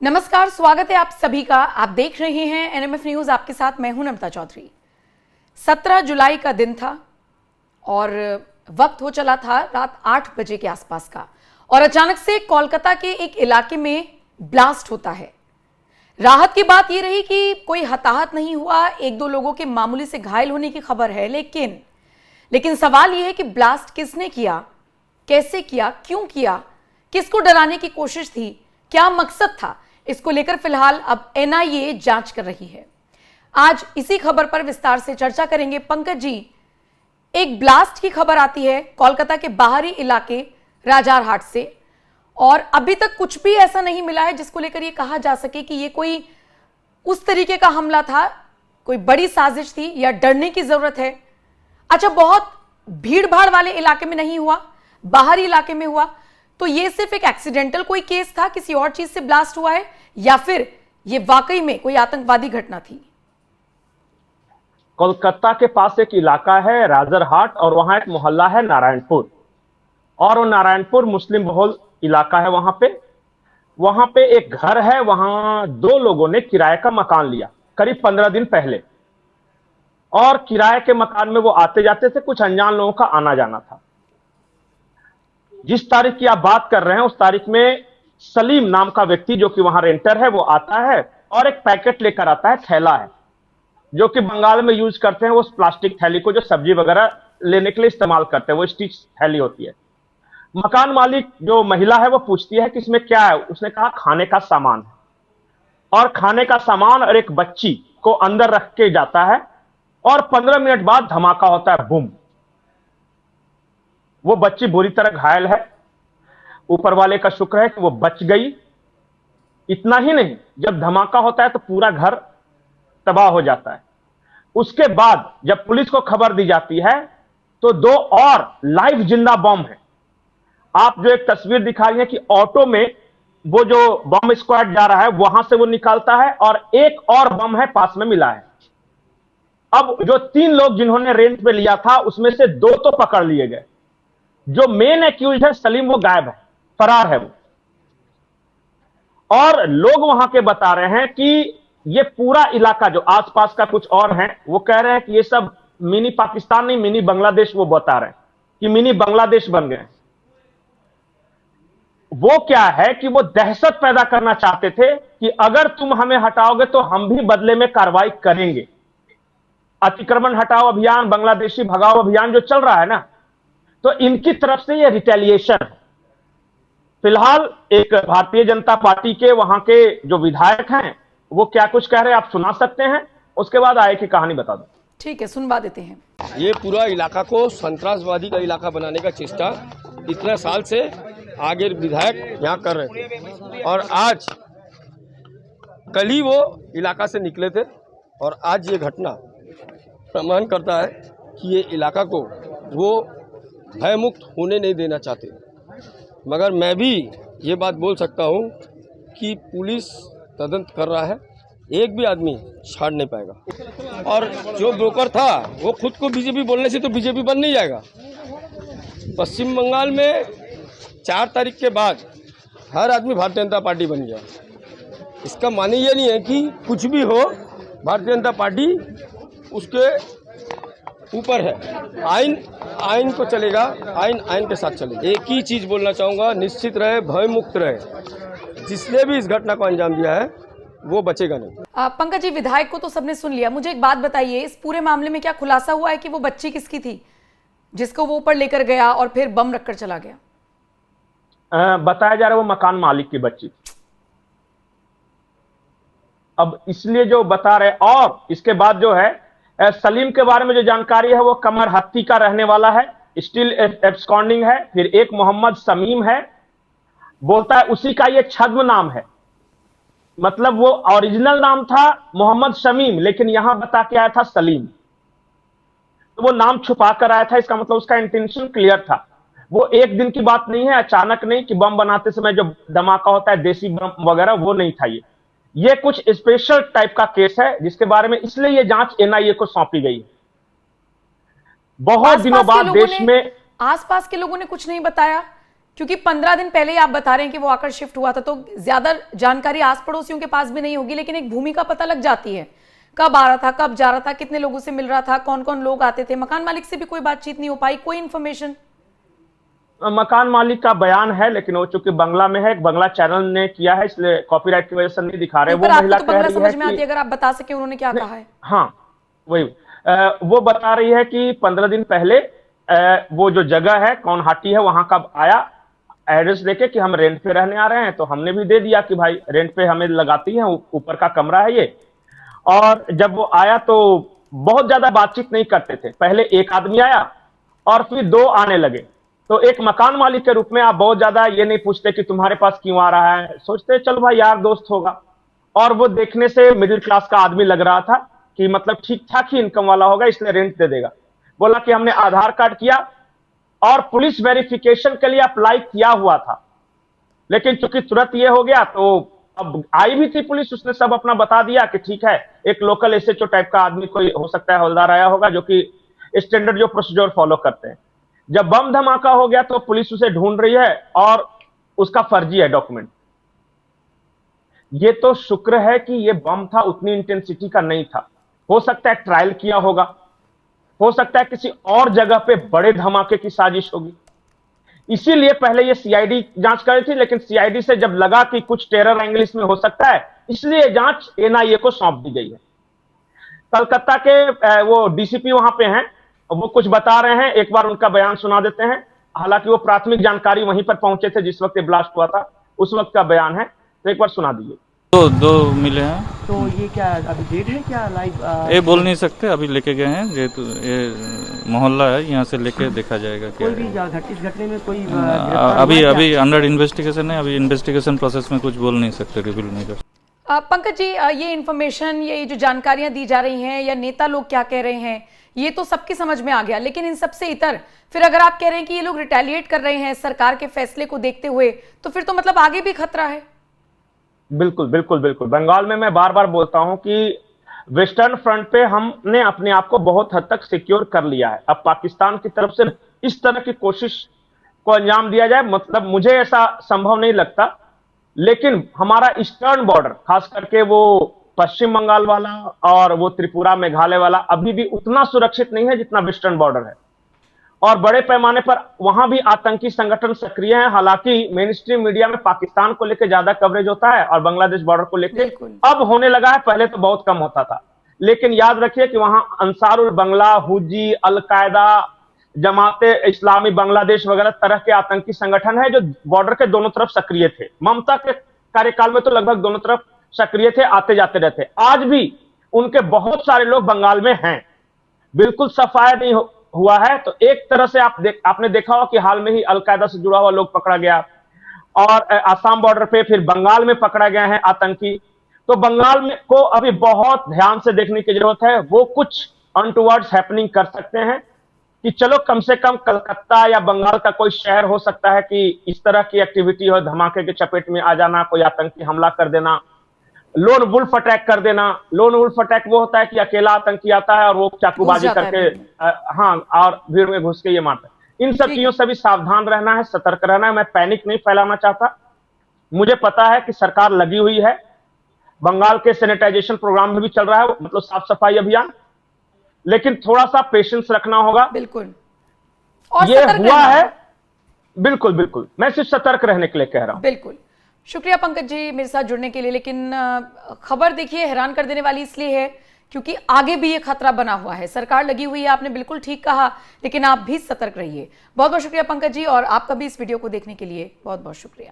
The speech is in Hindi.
नमस्कार, स्वागत है आप सभी का। आप देख रहे हैं एनएमएफ न्यूज। आपके साथ मैं हूं नमता चौधरी। 17 जुलाई का दिन था और वक्त हो चला था रात 8 बजे के आसपास का, और अचानक से कोलकाता के एक इलाके में ब्लास्ट होता है। राहत की बात यह रही कि कोई हताहत नहीं हुआ, एक दो लोगों के मामूली से घायल होने की खबर है, लेकिन सवाल यह है कि ब्लास्ट किसने किया, कैसे किया, क्यों किया, किसको डराने की कोशिश थी, क्या मकसद था, इसको लेकर फिलहाल अब एनआईए जांच कर रही है। आज इसी खबर पर विस्तार से चर्चा करेंगे। पंकज जी, एक ब्लास्ट की खबर आती है कोलकाता के बाहरी इलाके राजारहाट से, और अभी तक कुछ भी ऐसा नहीं मिला है जिसको लेकर यह कहा जा सके कि यह कोई उस तरीके का हमला था, कोई बड़ी साजिश थी या डरने की जरूरत है। अच्छा, बहुत भीड़ भाड़ वाले इलाके में नहीं हुआ, बाहरी इलाके में हुआ, तो ये सिर्फ एक एक्सीडेंटल कोई केस था, किसी और चीज से ब्लास्ट हुआ है, या फिर ये वाकई में कोई आतंकवादी घटना थी? कोलकाता के पास एक इलाका है राजारहाट, और वहां एक मोहल्ला है नारायणपुर, और वो नारायणपुर मुस्लिम बहुल इलाका है। वहां पे एक घर है, वहां दो लोगों ने किराए का मकान लिया करीब 15 दिन पहले, और किराए के मकान में वो आते जाते थे, कुछ अनजान लोगों का आना जाना था। जिस तारीख की आप बात कर रहे हैं उस तारीख में सलीम नाम का व्यक्ति जो कि वहां रेंटर है, वो आता है और एक पैकेट लेकर आता है, थैला है जो कि बंगाल में यूज करते हैं, वो प्लास्टिक थैली को जो सब्जी वगैरह लेने के लिए इस्तेमाल करते हैं, वो स्टिच थैली होती है। मकान मालिक जो महिला है वो पूछती है कि इसमें क्या है। उसने कहा खाने का सामान है, और खाने का सामान और एक बच्ची को अंदर रख के जाता है, और 15 मिनट बाद धमाका होता है, बूम। वो बच्ची बुरी तरह घायल है, ऊपर वाले का शुक्र है कि वो बच गई। इतना ही नहीं, जब धमाका होता है तो पूरा घर तबाह हो जाता है। उसके बाद जब पुलिस को खबर दी जाती है तो दो और लाइव जिंदा बम है। आप जो एक तस्वीर दिखा रही है कि ऑटो में वो जो बम स्क्वाड जा रहा है वहां से वो निकालता है, और एक और बम है पास में मिला है। अब जो 3 लोग जिन्होंने रेंट पे लिया था उसमें से 2 तो पकड़ लिए गए। जो मेन एक्यूज है सलीम, वो गायब है, फरार है वो। और लोग वहां के बता रहे हैं कि ये पूरा इलाका जो आसपास का कुछ और है, वो कह रहे हैं कि ये सब मिनी पाकिस्तान नहीं, मिनी बांग्लादेश, वो बता रहे हैं कि मिनी बांग्लादेश बन गए। वो क्या है कि वो दहशत पैदा करना चाहते थे कि अगर तुम हमें हटाओगे तो हम भी बदले में कार्रवाई करेंगे। अतिक्रमण हटाओ अभियान, बांग्लादेशी भगाओ अभियान जो चल रहा है ना, तो इनकी तरफ से ये रिटेलिएशन है। फिलहाल एक भारतीय जनता पार्टी के वहां के जो विधायक हैं वो क्या कुछ कह रहे हैं आप सुना सकते हैं, उसके बाद आगे की कहानी बता दो। ठीक है, सुनवा देते हैं। ये पूरा इलाका को संतरासवादी का इलाका बनाने का चेष्टा इतने साल से आगे विधायक यहाँ कर रहे थे, और आज कल ही वो इलाका से निकले थे, और आज ये घटना प्रमाण करता है कि ये इलाका को वो भयमुक्त होने नहीं देना चाहते। मगर मैं भी ये बात बोल सकता हूँ कि पुलिस तदंत कर रहा है, एक भी आदमी छाड़ नहीं पाएगा। और जो ब्रोकर था वो खुद को बीजेपी बोलने से तो बीजेपी बन नहीं जाएगा। पश्चिम बंगाल में 4 तारीख के बाद हर आदमी भारतीय जनता पार्टी बन गया। इसका माने ये नहीं है कि कुछ भी हो भारतीय जनता पार्टी उसके ऊपर है। आइन को चलेगा, आइन के साथ चलेगा। एक ही चीज बोलना चाहूँगा, निश्चित रहे, भय मुक्त रहे। जिसने भी इस घटना को अंजाम दिया है वो बचेगा नहीं। पंकज जी, विधायक को तो सबने सुन लिया, मुझे एक बात बताइए, इस पूरे मामले में क्या खुलासा हुआ है कि वो बच्ची किसकी थी जिसको वो ऊपर लेकर गया और फिर बम रखकर चला गया? बताया जा रहा है वो मकान मालिक की बच्ची। अब इसलिए जो बता रहे, और इसके बाद जो है सलीम के बारे में जो जानकारी है वो कमर हत्ती का रहने वाला है, स्टिल एब्सकॉन्डिंग है। फिर एक मोहम्मद शमीम है, बोलता है उसी का ये छद्म नाम है, मतलब वो ओरिजिनल नाम था मोहम्मद शमीम, लेकिन यहां बता के आया था सलीम, तो वो नाम छुपा कर आया था। इसका मतलब उसका इंटेंशन क्लियर था। वो एक दिन की बात नहीं है, अचानक नहीं कि बम बनाते समय जो धमाका होता है देसी बम वगैरह, वो नहीं था। ये कुछ स्पेशल टाइप का केस है जिसके बारे में इसलिए ये जांच एनआईए को सौंपी गई है। बहुत दिनों बाद देश में आसपास के लोगों ने कुछ नहीं बताया क्योंकि 15 दिन पहले ही आप बता रहे हैं कि वो आकर शिफ्ट हुआ था, तो ज्यादा जानकारी आस पड़ोसियों के पास भी नहीं होगी, लेकिन एक भूमि का पता लग जाती है, कब आ रहा था, कब जा रहा था, कितने लोगों से मिल रहा था, कौन कौन लोग आते थे। मकान मालिक से भी कोई बातचीत नहीं हो पाई, कोई इन्फॉर्मेशन? मकान मालिक का बयान है, लेकिन वो चूंकि बंगला में है, एक बंगला चैनल ने किया है, इसलिए कॉपीराइट की वजह से नहीं दिखा रहे। वो महिला तो कह बंगला रही समझ है में आती कि है, अगर आप बता सके उन्होंने क्या कहा है। हाँ वही वो बता रही है कि 15 दिन पहले वो जो जगह है कौनहाटी है, वहां का आया एड्रेस देके कि हम रेंट पे रहने आ रहे हैं, तो हमने भी दे दिया कि भाई रेंट पे हमें लगाती हैं, ऊपर का कमरा है ये। और जब वो आया तो बहुत ज्यादा बातचीत नहीं करते थे, पहले एक आदमी आया और फिर दो आने लगे। तो एक मकान मालिक के रूप में आप बहुत ज्यादा ये नहीं पूछते कि तुम्हारे पास क्यों आ रहा है, सोचते चल भाई यार दोस्त होगा। और वो देखने से मिडिल क्लास का आदमी लग रहा था कि मतलब ठीक ठाक ही इनकम वाला होगा, इसलिए रेंट दे देगा। बोला कि हमने आधार कार्ड किया और पुलिस वेरिफिकेशन के लिए अप्लाई किया हुआ था, लेकिन चूंकि तुरंत ये हो गया तो अब आई भी थी पुलिस, उसने सब अपना बता दिया कि ठीक है, एक लोकल एसएचओ टाइप का आदमी कोई हो सकता है, हवलदार आया होगा जो कि स्टैंडर्ड जो प्रोसीजर फॉलो करते हैं। जब बम धमाका हो गया तो पुलिस उसे ढूंढ रही है और उसका फर्जी है डॉक्यूमेंट। ये तो शुक्र है कि ये बम था, उतनी इंटेंसिटी का नहीं था। हो सकता है ट्रायल किया होगा, हो सकता है किसी और जगह पे बड़े धमाके की साजिश होगी, इसीलिए पहले ये सीआईडी जांच कर रही थी। लेकिन सीआईडी से जब लगा कि कुछ टेरर एंगल इसमें हो सकता है, इसलिए जांच एनआईए को सौंप दी गई है। कलकत्ता के वो डीसीपी वहां पे हैं, वो कुछ बता रहे हैं, एक बार उनका बयान सुना देते हैं। हालांकि वो प्राथमिक जानकारी वहीं पर पहुंचे थे जिस वक्त ब्लास्ट हुआ था, उस वक्त का बयान है, तो एक बार सुना दीजिए। दो मिले हैं। तो ये क्या अभी डेट है क्या लाइव? ये बोल नहीं सकते, अभी लेके गए हैं, जेहेतु ये मोहल्ला है, यहाँ से लेके देखा जाएगा क्या कोई भी इस घटने में कोई अभी अंडर इन्वेस्टिगेशन है, अभी इन्वेस्टिगेशन प्रोसेस में कुछ बोल नहीं सकते, रिवील नहीं कर। पंकज जी, ये इन्फॉर्मेशन, ये जो जानकारियां दी जा रही हैं या नेता लोग क्या कह रहे हैं, ये तो सबकी समझ में आ गया, लेकिन इन सबसे इतर फिर अगर आप कह रहे हैं कि ये लोग रिटेलिएट कर रहे हैं सरकार के फैसले को देखते हुए, तो फिर तो मतलब आगे भी खतरा है। बिल्कुल बिल्कुल बिल्कुल। बंगाल में मैं बार बार बोलता हूं कि वेस्टर्न फ्रंट पे हमने अपने आप को बहुत हद तक सिक्योर कर लिया है। अब पाकिस्तान की तरफ से इस तरह की कोशिश को अंजाम दिया जाए, मतलब मुझे ऐसा संभव नहीं लगता। लेकिन हमारा ईस्टर्न बॉर्डर, खास करके वो पश्चिम बंगाल वाला और वो त्रिपुरा मेघालय वाला, अभी भी उतना सुरक्षित नहीं है जितना वेस्टर्न बॉर्डर है, और बड़े पैमाने पर वहां भी आतंकी संगठन सक्रिय हैं। हालांकि मेन स्ट्रीम मीडिया में पाकिस्तान को लेकर ज्यादा कवरेज होता है और बांग्लादेश बॉर्डर को लेकर अब होने लगा है, पहले तो बहुत कम होता था। लेकिन याद रखिए कि वहां अंसारुल बंगला, हुजी, अलकायदा, जमाते इस्लामी बांग्लादेश वगैरह तरह के आतंकी संगठन है जो बॉर्डर के दोनों तरफ सक्रिय थे। ममता के कार्यकाल में तो लगभग दोनों तरफ सक्रिय थे, आते जाते रहते। आज भी उनके बहुत सारे लोग बंगाल में हैं, बिल्कुल सफाया नहीं हुआ है। तो एक तरह से आपने देखा हो कि हाल में ही अलकायदा से जुड़ा हुआ लोग पकड़ा गया, और आसाम बॉर्डर पे फिर बंगाल में पकड़ा गया है आतंकी। तो बंगाल में को अभी बहुत ध्यान से देखने की जरूरत है। वो कुछ अनटुवर्ड्स हैपनिंग कर सकते हैं कि चलो कम से कम कलकत्ता या बंगाल का कोई शहर हो सकता है कि इस तरह की एक्टिविटी हो, धमाके के चपेट में आ जाना, कोई आतंकी हमला कर देना, लोन वुल्फ अटैक कर देना। लोन वुल्फ अटैक वो होता है कि अकेला आतंकी आता है और वो चाकूबाजी करके हाँ और भीड़ में घुस के ये मारता है। इन सब चीजों से भी सावधान रहना है, सतर्क रहना है। मैं पैनिक नहीं फैलाना चाहता। मुझे पता है कि सरकार लगी हुई है, बंगाल के सैनिटाइजेशन प्रोग्राम में भी चल रहा है, मतलब साफ सफाई अभियान, लेकिन थोड़ा सा पेशेंस रखना होगा। बिल्कुल, और ये हुआ है। बिल्कुल बिल्कुल, मैं सिर्फ सतर्क रहने के लिए कह रहा हूं। बिल्कुल, शुक्रिया पंकज जी मेरे साथ जुड़ने के लिए। लेकिन खबर देखिए हैरान कर देने वाली इसलिए है क्योंकि आगे भी ये खतरा बना हुआ है। सरकार लगी हुई है, आपने बिल्कुल ठीक कहा, लेकिन आप भी सतर्क रहिए। बहुत बहुत शुक्रिया पंकज जी, और आपका भी इस वीडियो को देखने के लिए बहुत बहुत शुक्रिया।